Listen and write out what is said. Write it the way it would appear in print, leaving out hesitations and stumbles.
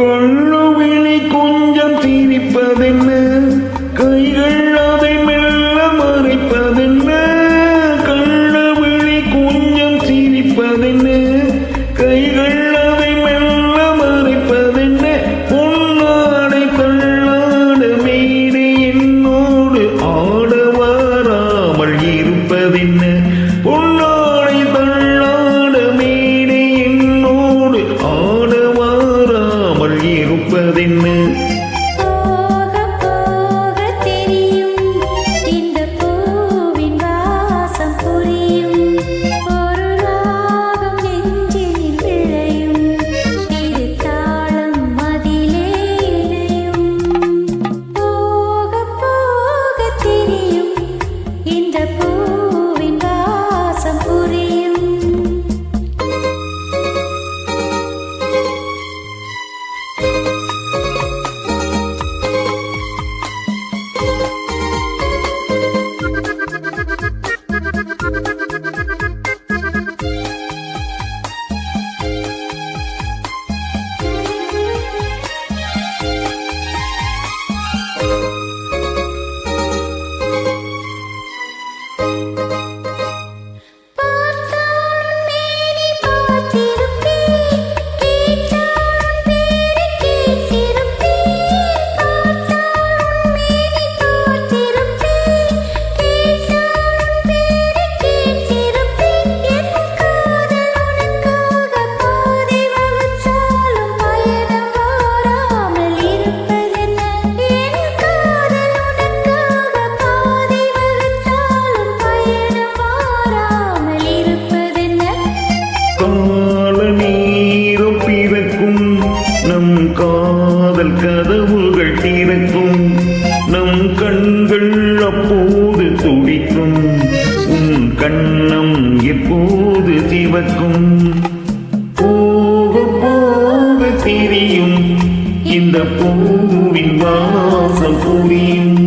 கொள்ளுவிழி கொஞ்சம் சிரிப்பதென்ன, கைகள் அதை மெல்ல மறைப்பதென்ன. கள்ளவிழி கொஞ்சம் சிரிப்பதென்ன, கைகள் அதை மெல்ல மறைப்பதென்ன. பொன்னாடை தள்ளாட மேடை என்னோடு ஆட வராமல் இருப்பதென்ன. பொன்னாடை தள்ளாட மேடை என்னோடு ஆட வராமல் இருப்பதென்ன. நம் காதல் கதவுகள் திறக்கும், நம் கண்கள் அப்போது துடிக்கும், உன் கண்ணம் எப்போது சிவக்கும். போக போக தெரியும் இந்த பூவின் வாசம் புரியும்.